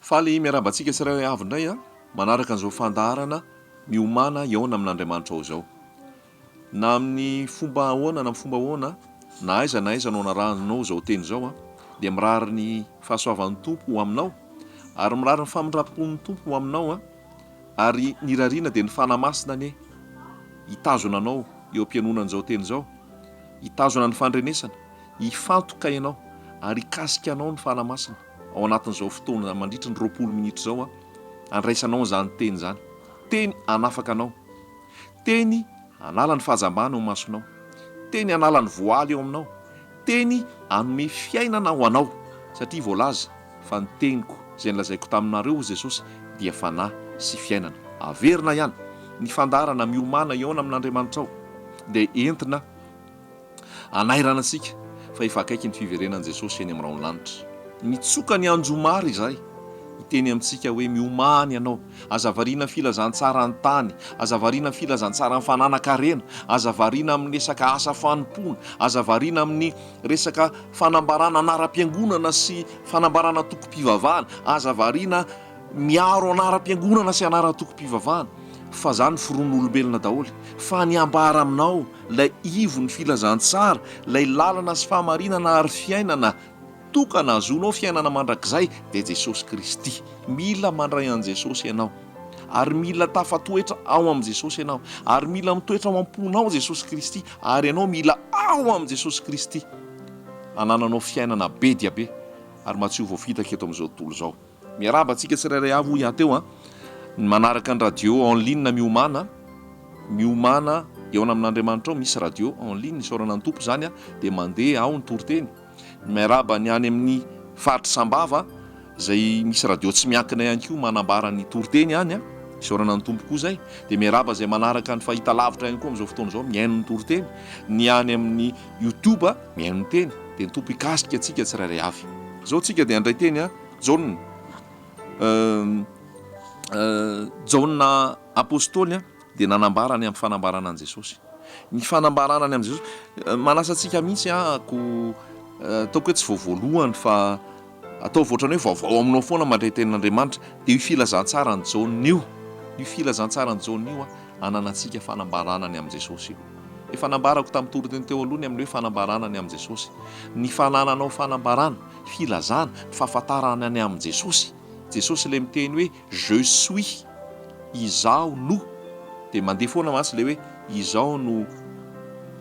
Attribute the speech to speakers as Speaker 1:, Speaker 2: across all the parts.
Speaker 1: Faly miarabantsika tsirairay avy indray a manaraka an'izao fandaharana miomana eona amin'Andriamanitra ao izao. Na amin'ny fomba ahoana na amin'ny fomba ahoana na aiza no anaranao izao teny izao a dia mirary ny fahasoavan'ny tompo ho aminao ary mirary ny famindrapon'ny tompo ho aminao a ary ny rariana dia ny fanahy masina ny hitazona anao eo am-pianonan'izao teny izao, hitazona ny fandrenesana, hifantoka ianao ary hikasika anao ny fanahy masina ao anatin'izao fotoana mandritra ny 20 minitra izao a andraisanao izany teny izany. Teny anafaka anao, teny anala ny fahazambana ao masonao, teny anala ny voaly eo aminao, teny anome fiainana ho anao satria voalaza fa ny teniko izay nilazaiko taminareo Jesosy dia fanahy sy fiainana. Averina ihany ny fandaharana miomana eona amin'Andriamanitra ao dia entina anairana antsika fa efa akaiky ny fiverenan'i Jesosy eny amin'ny raon'lanitra. Mitsoka ny anjomary izahay iteny amintsika hoe miomany ianao, azavariana filazantsara ny tany, azavariana filazantsara ny fananakarena, azavariana amin'ny resaka asa fanompoana, azavariana amin'ny resaka fanambarana anaram-piangonana sy fanambarana tokom-pivavahana, azavariana miaro anaram-piangonana sy anaran-tokom-pivavahana. Fa zany foron'olombelona daholo, fa ny ambara aminao lay ivo ny filazantsara, lay lalana sy fahamarinana ary fiainana tokana azonao fiainana mandrakizay dia Jesosy Kristy. Mila mandray an' Jesosy ianao ary mila tafatoetra ao am' Jesosy ianao ary mila mitoetra ao am-ponao Jesosy Kristy ary ianao mila ao am' Jesosy Kristy anananao fiainana be dia be ary matsio voafitaka eto amin'izao tontolo izao. Miaraba antsika tsirairay avy ho iateo a manaraka ny radio en ligne miomana eo amin'Andriamanitra ao misy radio en ligne isaorana ny tompo zany a dia mandeha ao ny toriteny. Miaraba ny any amin'ny faritra Sambava izay misy radio tsy miankina ihany koa manambara ny toriteny any a isaorana ny tompo koa zay. Dia miaraba izay manaraka ny fahita lavitra ihany koa amin'izao fotoana izao mihaino ny toriteny, ny any amin'ny YouTube mihaino ny teny dia ny tompo hikasika antsika tsirairay avy. Izao tsika dia andray teny a Jaona apôstôly dia nanambarany amin'ny fanambarana an' Jesosy. Ny fanambarana any amin'i Jesosy manasa antsika mihitsy ataoko hoe tsy voavoalohany fa atao voatrany hoe vaovao aminao foana mandray tenin'Andriamanitra dia io filazantsara ny Jaona io, io filazantsara ny Jaona io ananantsika fanambaranany amin'i Jesosy io. Efa nambarako tamin'ny toriteny teo alohany amin'ny hoe fanambaranany amin'i Jesosy. Ny fanananao fanambarana, filazana, fahafantarana any amin'i Jesosy. Jesosy ilay miteny hoe je suis, izaho no, dia mandeha foana mantsy ilay hoe izaho no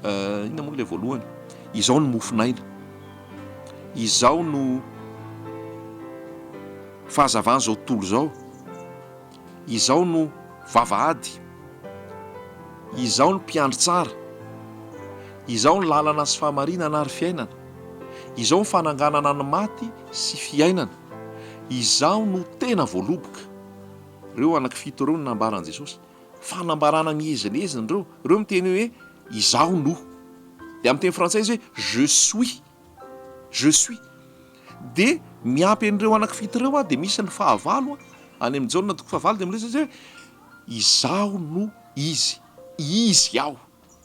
Speaker 1: inona moa ilay voalohany, izaho no mofinaina, izaho no fahazavana izao tontolo izao, izaho no vavahady, izaho no mpiandry tsara, izaho no lalana sy fahamarinana ary fiainana, izaho no fananganana ny maty sy fiainana, izaho no tena voaloboka. Reo anankifito ireo no nambaran'i Jesosy. Fanambarana miezinezina reo miteny hoe izaho no. Dia amin'ny teny frantsay izy hoe je suis. Dia miampy an'ireo anankifito ireo dia misy ny fahavalo any amin'ny Jaona toko fahavalo dia milaza hoe izaho no izy aho.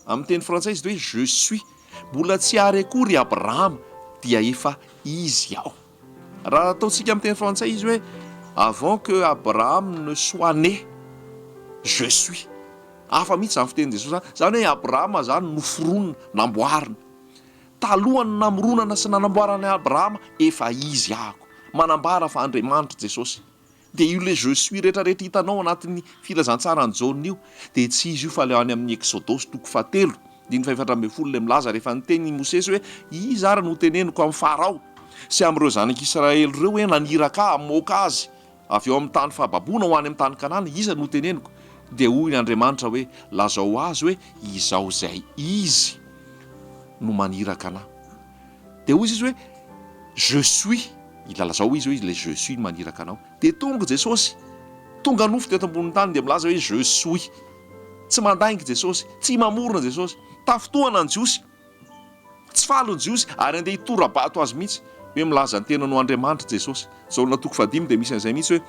Speaker 1: Amin'ny teny frantsay izy hoe je suis. Mbola tsy ary akory Abrahama dia efa izy aho. Raha ataontsika amin'ny teny frantsay izy hoe avant que Abraham ne soit né, je suis. Hafa mihitsy zany fitenin'i Jesosy zany hoe Abrahama zany noforonina, namboarina. Talohany namoronana sy nanamboarana Abrahama efa izy ahako. Manambara fa Andriamanitra Jesosy. Dia io le je suis rehetrarehetra hitanao anatin'ny filazantsara ny Jaona io dia tsy izy io fa le any amin'ny Exodosy toko 7 diny 712 le milaza rehefa niteny Mosesy hoe izy ary no teneniko amin'ny Farao sy amin'ireo zanak'Israely ireo hoe naniraka amoaka azy avy eo amin'ny tany fahababona ho any amin'ny tany Kanana, izy no teneniko. Dia hoy Andriamanitra hoe lazao azy hoe izaho zay izy no maniraka anahy. Dia hoy izy hoe je suis, ilalazao izy hoe le je suis no maniraka anao. Dia tonga Jesosy, tonga nofo teto ambonin'ny tany dia milaza hoe je suis. Tsy mandainga Jesosy, tsy mamorona Jesosy, tafotoana ny Jiosy, tsy falo ny Jiosy ary andeha hitora-bato azy mihitsy hoe milaza ny tena no Andriamanitra Jesosy. Jaona toko 5 dia misy an'izay mihitsy hoe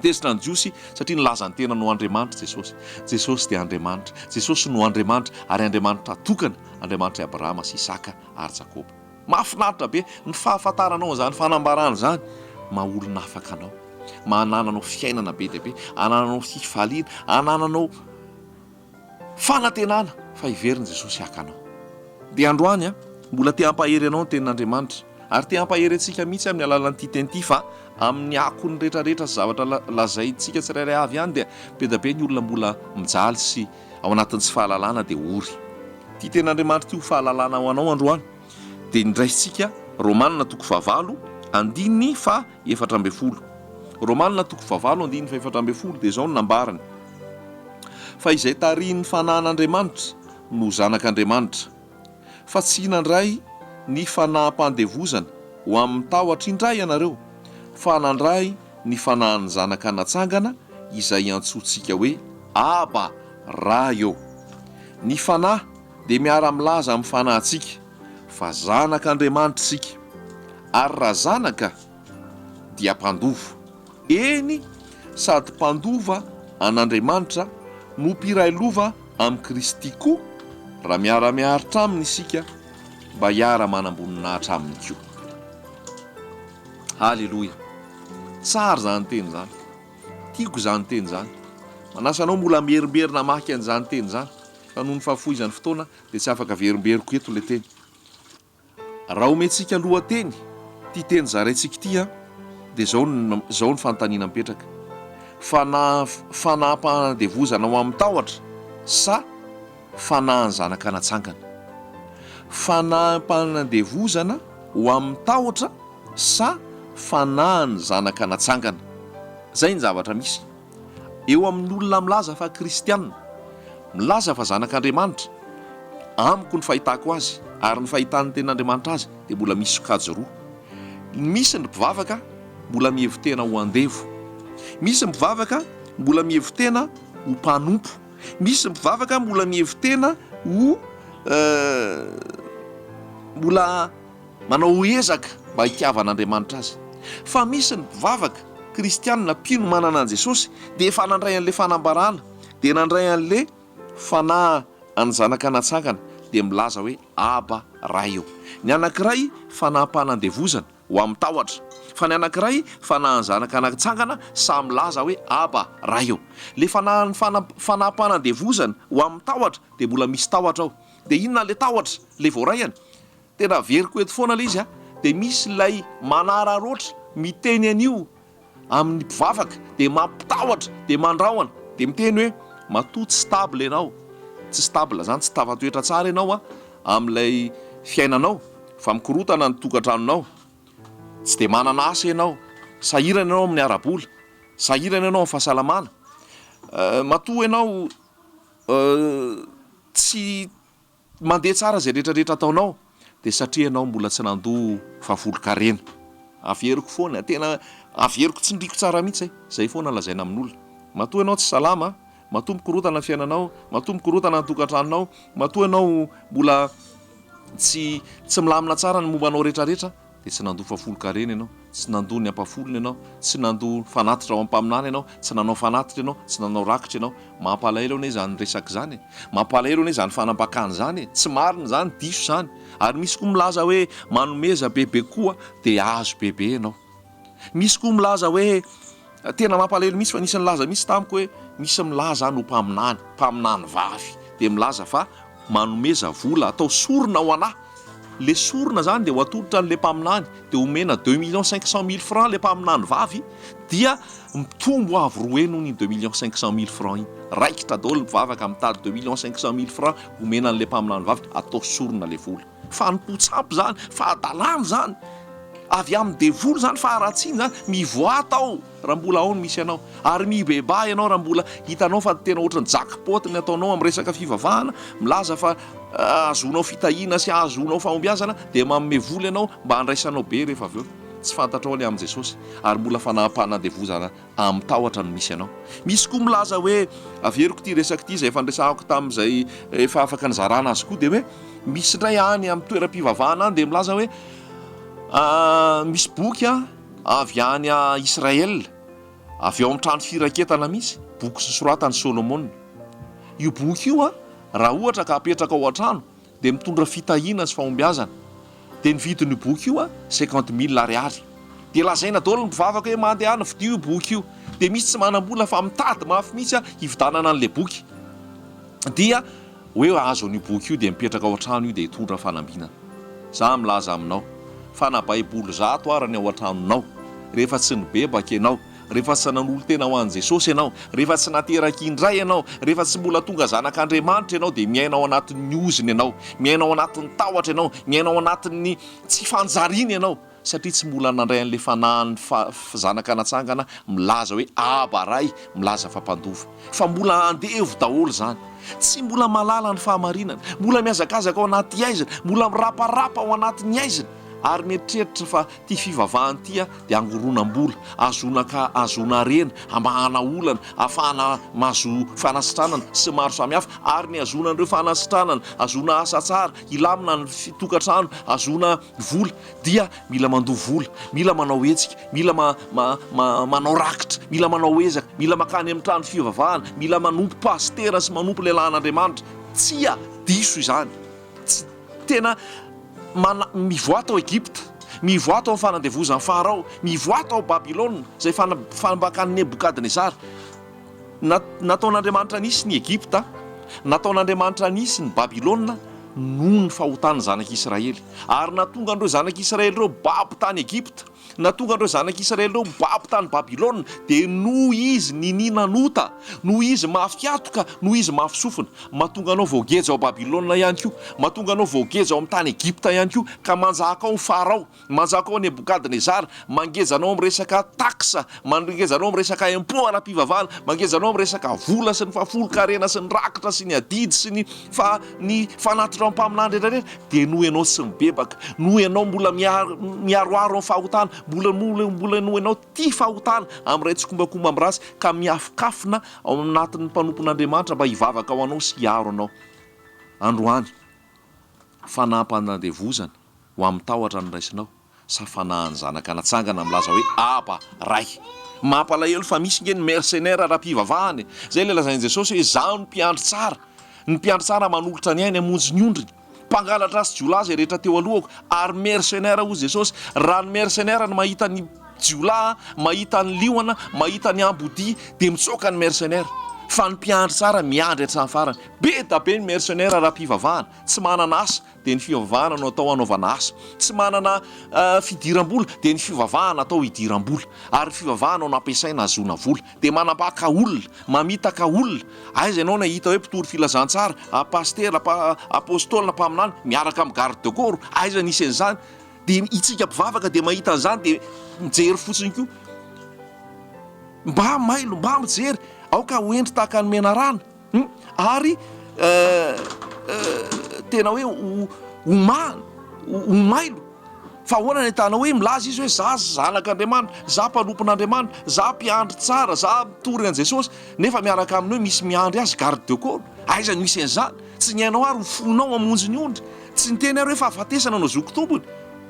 Speaker 1: tesitra ny Jiosy satria nilaza ny tena no Andriamanitra Jesosy. Jesosy dia Andriamanitra, Jesosy no Andriamanitra ary Andriamanitra tokana, Andriamanitra Abrahama sy Isaka ary Jakoba. Mahafinaritra be ny fahafantaranao zany fanambarana zany maha olona afaka anao. manananao fiainana be deabe, anananao fifaliana, anananao fanantenana fa iveriny Jesosy hakanao. Dia androany mbola te hampahery anao ny tenin'Andriamanitra, ary te hampahery antsika mihitsy amin'ny alalan'ity teny ity fa amin'ny akony rehetrarehetra sy zavatra lazaintsika tsirairay avy ihany dia be dia be ny olona mbola mijaly sy ao anatin'ny tsy fahalalana dia ory. Ity tenin'Andriamanitra ity ho fahalalana ho anao androany dia ndraisitsika Romanina 9:7-7. Romanina 9:7-7 dia izao no nambarany: fa izay tarihin'ny fanahin'Andriamanitra no zanak'Andriamanitra, fa tsy nandray ny fanaham-pandevozana ho amin'ny tahotra indray ianareo, fa nandray ny fanahin'ny zanaka natsangana izay antsointsika hoe Aba Raio. Ny fanahy dia miara-milaza amin'ny fanahintsika fa zanak'Andriamanitra isika, ary raha zanaka dia mpandova. Eny, sady mpandova an'Andriamanitra no mpiray lova amin'ny Kristy koa, raha miara-miaritra aminy isika mba hiara-manamboninaitra aminy koa. Halleloia! Tsara zany teny zany, tiako zany teny zany. Manasanao mbola mierimberina maka an'izany teny zany, fa noho ny fahafoizan'ny fotoana dia tsy afaka verimberiko eto le teny. Raha omentsika lohateny ty teny zaraintsika ity dia zao ny fanontaniana mipetraka: fanaham-panadevozana ho amin'ny tahotra sa fanahany zanaka natsangana? Fanaham-panadevozana ho amin'ny tahotra sa fanahany zanaka natsangana? Zay ny zavatra misy eo amin'ny olona milaza fa kristianina, milaza fa zanak'Andriamanitra. Amiko ny fahitako azy ary ny fahitan'ny tenin'Andriamanitra azy dia mbola misy sokajy roa. Misy ny mpivavaka mbola mihevitena ho andevo, misy mpivavaka mbola mihevitena ho mpanompo, misy mpivavaka mbola mihevitena ho mbola manao ezaka mba hitiavan'Andriamanitra azy. Fa misy ny mpivavaka kristianina mpino manana an Jesosy dia efa nandray an'le fanambarana, dia nandray an'le fanahy any zanaka natsangana, dia milaza hoe Aba Raio. Ny anankiray fanaham-panadevozana ho amin'ny tahotra, fa ny anankiray fanahy zanaka natsangana samy milaza hoe Aba Raio. Le fanaham-panadevozana ho amin'ny tahotra dia mbola misy tahotra ao. Dia inona le tahotra le voarayana? Tena veriko eto foana le izy dia misy lay manararoatra miteny an'io amin'ny mpivavaka dia mampitahotra dia mandrahona dia miteny hoe matoa tsy stable ianao, tsy stable zany tsy tafatoetra tsara ianao amin'ilay fiainanao, fa mikorotana ny tokantranonao, tsy dia manana asa ianao, sahirana ianao amin'ny ara-bola, sahirana ianao amin'ny fahasalamana, matoa ianao tsy mandeha tsara zay rehetrarehetra ataonao, dia satria ianao mbola tsy nandoa fahafolon-karena. Averiko foana, tena averiko tsindriko tsara mihitsy zay foana lazaina amin'olona. Matoa ianao tsy salama, matoa mikorotana ny fiainanao, matoa mikorotana ny tokantranonao, matoa ianao mbola tsy milamina tsara ny mombanao rehetrarehetra, dia tsy nandoa fahafolon-karena ianao, tsy nandoa ny ampafolony ianao, tsy nandoa fanatitra ao am-paminany ianao, tsy nanao fanatitra ianao, tsy nanao rakitra ianao. Mampalahelo anie zany resaka zany, mampalahelo anie zany fanambakana zany, tsy marina zany, diso zany. Ary misy koa milaza hoe manomeza bebe koa dia azo bebe ianao. Misy koa milaza hoe tena mampalahelo misy, fa nisy nilaza misy tamiko hoe misy milaza no mpaminany vavy dia milaza fa manomeza vola atao sorona ho anahy. Le sorona zany dia ho atolotra n'le mpaminany dia omena 2 500 000 francs le mpaminany vavy, dia mitombo avy roe noho ny 2 500 000 francs iny. Raikitra daholo ny mpivavaka mitady 2 500 000 francs omena n'le mpaminany vavy atao sorona le vola. Fa nipotsapy zany, fa adalany zany, avy amin'ny devoly zany, fa haratsiny zany, mivoata ao raha mbola ao no misy ianao, ary mibeba ianao raha mbola hitanao fa tena ohatran'ny jackpot ny ataonao amin'ny resaka fivavahana, milaza fa azonao fitahiana sy azonao fahombiazana dia manome vola ianao mba handraisanao be rehefa avy eo. Tsy fantatrao any amin'i Jesosy, ary mbola fanaham-panadevozana amin'ny tahotra no misy ianao. Misy koa milaza hoe, averiko ity resaka ity zay efa ndresahako tamin'izay efa afaka nizarana azy koa, dia hoe misy indray any amin'ny toeram-pivavahana any dia milaza hoe misy boky avy any a Israel, avy ao amin'ny trano firaketana misy, boky sosoratany Solomon. Io boky io raha ohatra ka apetraka ao an-trano dia mitondra fitahiana sy fahombiazana, dia ny vidin'io boky io 50 000 ariary. dia lazaina daholo ny mpivavaka hoe mandehana vidio io boky io, dia misy tsy manam-bola fa mitady mafy mihitsy hividanana an'ilay boky, dia hoe azo an'io boky io dia mipetraka ao an-trano io dia hitondra fanambinana. Za milaza aminao fa na baiboly 100 arany ao an-tranonao, rehefa tsy nibebaka ianao, rehefa tsy nanolo tena ho an'i Jesosy ianao, rehefa tsy nateraka indray ianao, rehefa tsy mbola tonga zanak'Andriamanitra ianao, dia miainao anatin'ny oziny ianao, miainao anatin'ny tahotra ianao, miainao anatin'ny tsy fanjariana ianao, satria tsy mbola nandray an'ilay fanahin'ny zanaka natsangana milaza hoe aba ray, milaza fampandova, fa mbola andevo daholo zany. Tsy mbola malala ny fahamarinana, mbola miazakazaka ao anaty aizina, mbola miraparapa ao anatin'ny aizina, ary mieritreritra fa ty fivavahany tia dia angoronam-bola, azona arena, ambahana olana, ahafahana mahazo fanasitranana sy maro samihafa, ary ny azona an'ireo fanasitranana, azona asa tsara, ilamina ny fitokantrano, azona vola, dia mila mandoa vola, mila manao hetsika, mila manao rakitra, mila manao ezaka, mila makany amin'ny trano fivavahana, mila manompo pastera sy manompo lehilahin'Andriamanitra. Tsia diso izany, tsy tena mivoata ao Egypta, mivoata ao fanandevozan'ny Farao, mivoata ao Babilôna izay fanambakan'ny Nebukadnezara. Nataon'Andriamanitra nisy ny Egypta, nataon'Andriamanitra nisy ny Babilôna noho ny fahotany zanak'Israely, ary natonga an'ireo zanak'Israely ireo babo tany Egypta, natonga an'ireo zanak'Israely ireo babo tany Babilôna, dia noho izy nininanota, noho izy mafiatoka, noho izy mafisofina, mahatonga anao voageja ao Babilôna ihany koa, mahatonga anao voageja ao amin'ny tany Egypta ihany koa, ka manjaka ao Farao, manjaka ao Nebukadnezara, mangeja anao amin'ny resaka taksa, mangeja anao amin'ny resaka impôt ara-pivavahana, mangeja anao amin'ny resaka vola sy ny fafolo-karena sy ny rakitra sy ny adidy sy ny fanatitra mpaminany rehetrarehetra, dia noho ianao tsy mibebaka, noho ianao mbola miaroaro amin'ny fahotana, mbola noho ianao tia fahotana amin'ray tsikombakomba amin'ny rasy, ka miafokafona ao anatin'ny mpanompon'Andriamanitra mba hivavaka ao anao sy hiaro anao. Androany fanampanandevozana ho amin'ny tahotra ny raisinao, sa fanahany zanaka natsangana milaza hoe aba ray. Mampalahelo fa misy nge ny mercenaire ara-pivavahany, zay le lazain'i Jesosy hoe zaho ny mpiandry tsara, ny mpiandry tsara manolotra ny ainy hamonjy ny ondriny, mpangalatra sy jiolahy zay rehetra teo alohako, ary mercenaire hoy Jesosy, raha ny mercenaire ny mahita ny jiolahy, mahita ny liona, mahita ny ambodi, dia mitsoaka ny mercenaire, fa ny mpiandry tsara miandry hatramin'ny farany. Be da be ny mercenaire ara-pivavahana, tsy manana asa dia ny fivavahana no atao anaovana asa, tsy manana fidiram-bola dia ny fivavahana atao hidiram-bola, ary fivavahana no ampiasaina azona vola, dia manambaka olona, mamitaka olona. Aiza ianao nahita hoe mpitory filazantsara, pastera, apôstôly na mpaminany miaraka amin'ny garde de corps, aiza nisy an'izany? Dia itsika mpivavaka dia mahita an'izany dia mijery fotsiny koa, mba mailo, mba mijery aoka hoendry tahaka ny menarana, ary tena hoe homailo, fa ahoana ny ahitana hoe milaza izy hoe za zanak'Andriamanitra, za mpanompon'Andriamanitra, za mpiandry tsara, za mitory an' Jesosy, nefa miaraka aminy hoe misy miandry azy garde de corps. Aiza misy an'izany? Tsy ny hainao ary ho fonao hamonjy ny ondry, tsy niteny ary hoe fa afatesana no zoko tompony.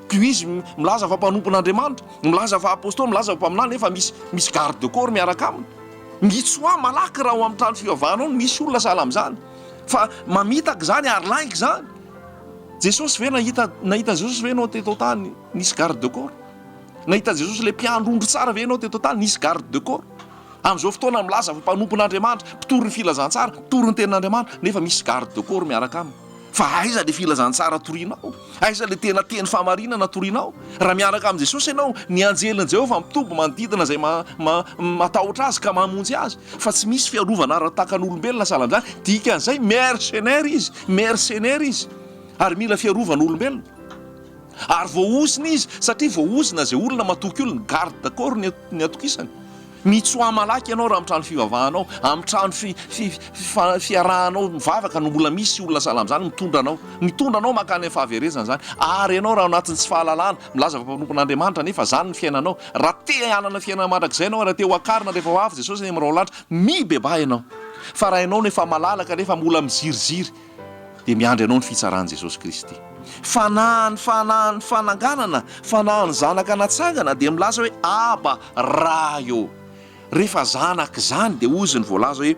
Speaker 1: Ko izy milaza fa mpanompon'Andriamanitra, milaza fa apôstôly, milaza fa mpaminany, nefa misy garde de corps miaraka aminy. Mitsoa malaky raha ao amin'ny trano fivavahana ao misy olona sahala amin'izany, fa mamitaka zany ary laingy zany. Jesosy ve nahita Jesosy ve anao teto tany nisy garde de corps? Nahita Jesosy le mpiandro ondry tsara ve anao teto tany nisy garde de corps? Amin'izao fotoana milaza fa mpanompon'Andriamanitra, mpitory ny filazantsara, mpitory ny tenin'Andriamanitra, nefa misy garde de corps miaraka aminy. Fa aiza le filazantsara torianao? Aiza le tena teny fahamarinana torianao? Raha miaraka amin'i Jesosy ianao, ny anjelin'i Jehovah mitombo manodidina izay matahotra azy ka mamonjy azy, fa tsy misy fiarovana ara-takan'olombelona sahala amin'izany. Dikan'izay mercenaire izy, ary mila fiarovan'olombelona. Ary voaosina izy, satria voaosina izay olona matoky olona, garde de corps ny atokisany. Mitsoa malaky ianao raha amin'ny trano fivavahanao, amin'ny trano fiarahanao mivavaka no mbola misy olona sahala amin'izany mitondra anao makany amin'ny fahaverezana zany. Ary ianao raha anatin'ny tsy fahalalana milaza fa mpanompon'Andriamanitra, nefa zany ny fiainanao. Raha te hanana fiainana mandrakizay ianao, raha te ho akarina rehefa ho avy Jesosy amin'ny lanitra, mibeba ianao. Fa raha ianao nefa malalaka, nefa mbola miziriziry, dia miandry ianao ny fitsaran'i Jesosy Kristy. Fanahany fananganana, fanahany zanaka natsangana, dia milaza hoe aba rayo. Rehefa zanaka zany dia ozy ny voalaza hoe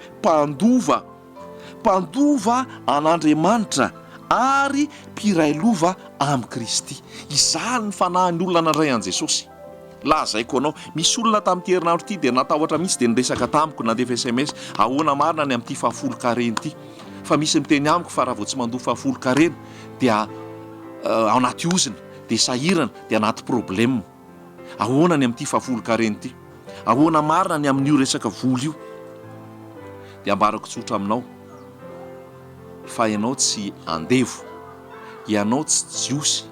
Speaker 1: mpandova an'Andriamanitra ary mpiray lova amin'i Kristy. Izany ny fanahany olona nandray an' Jesosy. lazaiko anao misy olona tamin'ity herinandro ity dia natahotra mihitsy dia niresaka tamiko nandefa SMS ahoana marina ny amin'ity fahafolo kareny ity fa misy miteny amiko fa raha vao tsy mandoa fahafolo kareny dia ao anaty ozina dia sahirana dia anaty problème ahoana ny amin'ity fahafolo kareny ity ahoana marina ny amin'io resaka vola io dia ambarako tsotra aminao fa ianao tsy andevo ianao tsy jiosy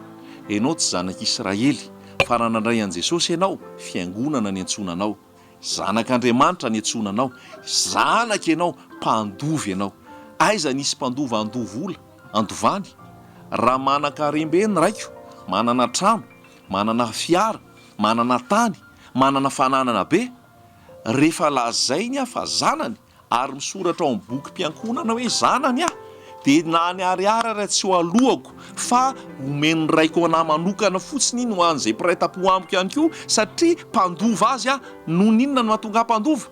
Speaker 1: ianao tsy zanak'Israely fa raha nandray an' Jesosy ianao fiangonana ny antsonanao zanak'Andriamanitra ny antsonanao zanaka ianao mpandovy ianao aiza nisy mpandova andovola andovany raha manan-karembe ny raiko manana trano manana fiara manana tany manana fananana be rehefa lazainy aho fa zanany ary misoratra ao amin'ny boky mpiankonana hoe zanany aho dia na ny ariary raha tsy ho alohako fa omeny raiko anahy manokana fotsiny iny ho an'izay mpiray tam-po amiko ihany koa satria mpandova azy aho no ninona no mahatonga mpandova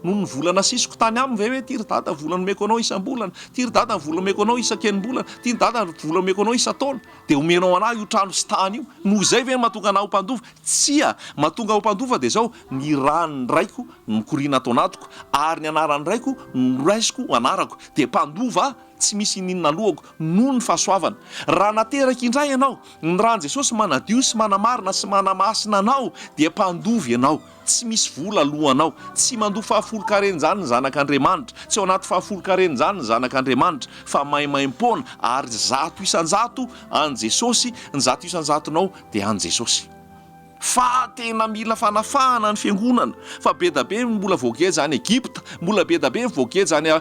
Speaker 1: no ny volana sisiko tany aminy ve hoe tiry dada vola nomeko anao isam-bolana tiry dada vola nomeko anao isan-kenim-bolana tiry dada vola nomeko anao isan-taona dia omenao anahy io trano sy tany io no izay ve no mahatonga anahy ho mpandova tsia mahatonga ho mpandova dia zao ny ranony raiko mikoriana atao anatiko ary ny anarany raiko noraisiko anarako dia mpandova tsy misy ninona lohako noho ny fahasoavana raha nateraka indray ianao ny rahan' Jesosy manadio sy manamarina sy manamasina anao dia mpandovy ianao tsy misy vola alohanao tsy mandoa fahafolo kareny zany ny zanak'Andriamanitra tsy ao anaty fahafolo kareny zany ny zanak'Andriamanitra fa maimaim-poana ary zato isan-jato an' Jesosy ny zato isan-jatonao dia an' Jesosy fa tena mila fanafahana ny fiangonana fa be da be mbola voageja any Egypta mbola be da be voageja any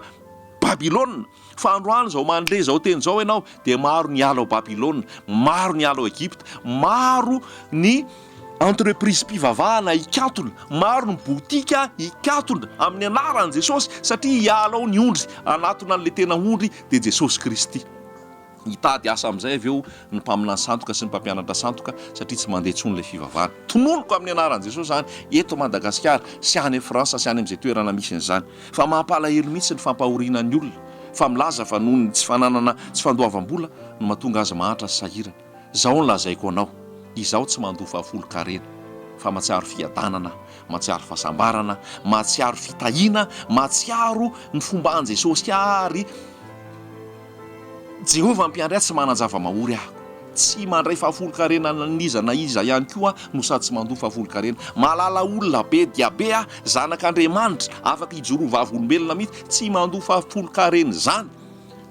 Speaker 1: Babilôna fa androany zao mandre zao teny zao ianao dia maro ny ala ao Babilôna maro ny ala ao Egypta maro ny entreprise mpivavahana ikatona maro ny botika ikatona amin'ny anaran'i Jesosy satria hiala ao ny ondry anatona an'le tena ondry dia Jesosy Kristy hitady asa amin'izay avy eo ny mpaminany santoka sy ny mpampianatra santoka satria tsy mandeha tsony le fivavahana tononoko amin'ny anaran'i Jesosy zany eto Madagasikara sy any Frantsa sy any amin'izay toerana misy an'izany fa mampalahelo mihitsy ny fampahorinan'ny olona fa milaza fa noho ny tsy fananana tsy fandoavam-bola no mahatonga azy mahantra sy sahirana zao ny lazaiko anao izaho tsy mandoa fahafolo karena fa matsiaro fiadanana matsiaro fahasambarana matsiaro fitahiana matsiaro ny fomba an' Jesosy ary Jehovah mpiandray tsy manan-java-mahory ahako tsy mandray fahafolo karena naniza na iza ihany koa no sady tsy mandoa fahafolo karena malala olona be dia be ah zanak'Andriamanitra afaka hijoro vavolombelona mihitsy tsy mandoa fahafolo karena zany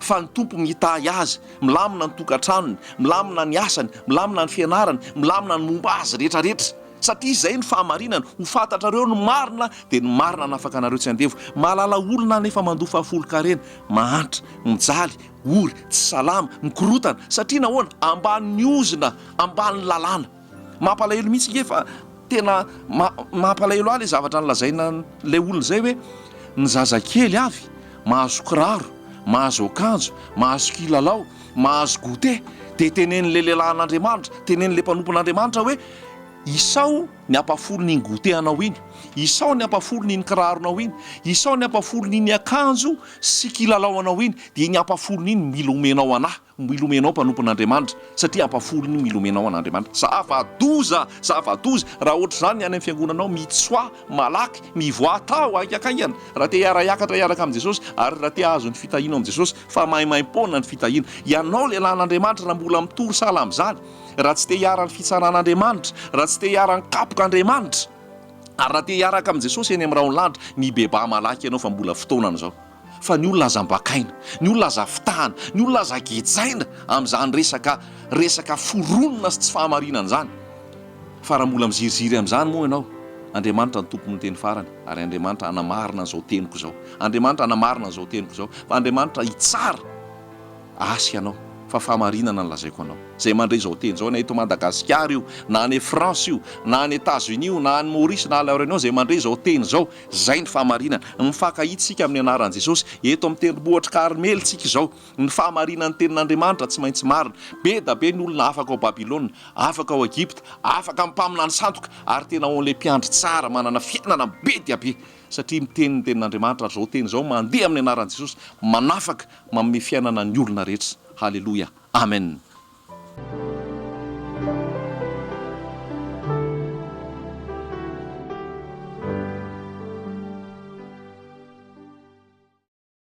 Speaker 1: fa ny tompo mitahy azy milamina ny tokantranony milamina ny asany milamina ny fianarany milamina ny momba azy rehetrarehetra satria izay ny fahamarinana ho fantatrareo ny marina dia ny marina nafaka anareo tsy andevo malala olona nefa mandoa fahafolo karena mahantra mijaly ory tsy salama mikorotana satria nahoana ambanin'ny ozina ambanin'ny lalàna mampalahelo mihitsy nge fa tena mampalahelo ahy le zavatra nylazaina le olona zay hoe ny zazakely avy mahazo kiraro mahazo akanjo mahazo kilalao mahazo gote dia tenen'le lehilahin'Andriamanitra tenen'le mpanompon'Andriamanitra hoe isao ny ampafolo n'iny gote anao iny isao ny ampafolo n'iny kiraronao iny isao ny ampafolo n'iny akanjo sy kilalao anao iny dia ny ampafolo n'iny milomenao anahy milomenao mpanompon'Andriamanitra satria ampafolo n'iny milomenao an'Andriamanitra zava-doza raha ohatra zany ny any amin'ny fiangonanao mitsoa malaky mivoatao akakaingana raha te hiara-iakatra hiaraka amin'i Jesosy ary raha te hahazo ny fitahiana amin'i Jesosy fa maimaim-poana ny fitahiana ianao lehilahin'Andriamanitra raha mbola mitory sala amin'izany raha tsy te hiara-ny fitsaran'Andriamanitra raha tsy te hiara-ny kapok'Andriamanitra ary raha te hiaraka amin'i Jesosy eny amin'ny raon'lanitra mibeba malaky ianao fa mbola fotoanana zao fa ny olona aza mbakaina ny olona aza fitahana ny olona aza gejaina amin'izany resaka foronona sy tsy fahamarinana zany fa raha mbola miziriziry amin'izany moa ianao Andriamanitra ny tompo ny teny farany ary Andriamanitra anamarina an'izao teniko zao Andriamanitra anamarina an'izao teniko zao fa Andriamanitra hitsara asy ianao fa fahamarinana ny lazaiko anao zay mandray zao teny zao na eto Madagasikara io na any France io na any États-Unis io na any Maurice na La Réunion zay mandray zao teny zao zay ny fahamarinana mifankahitsika amin'ny anaran'i Jesosy eto amin'ny tendrombohitra Karmely tsika zao ny fahamarinana ny tenin'Andriamanitra tsy maintsy marina be da be ny olona afaka ao Babilôna afaka ao Egypta afaka mpamina ny santoka ary tena on'le mpiandry tsara manana fiainana be dia be satria miteny ny tenin'Andriamanitra zao teny zao mandeha amin'ny anaran'i Jesosy manafaka manome fiainana ny olona rehetra. Haleluya. Amen.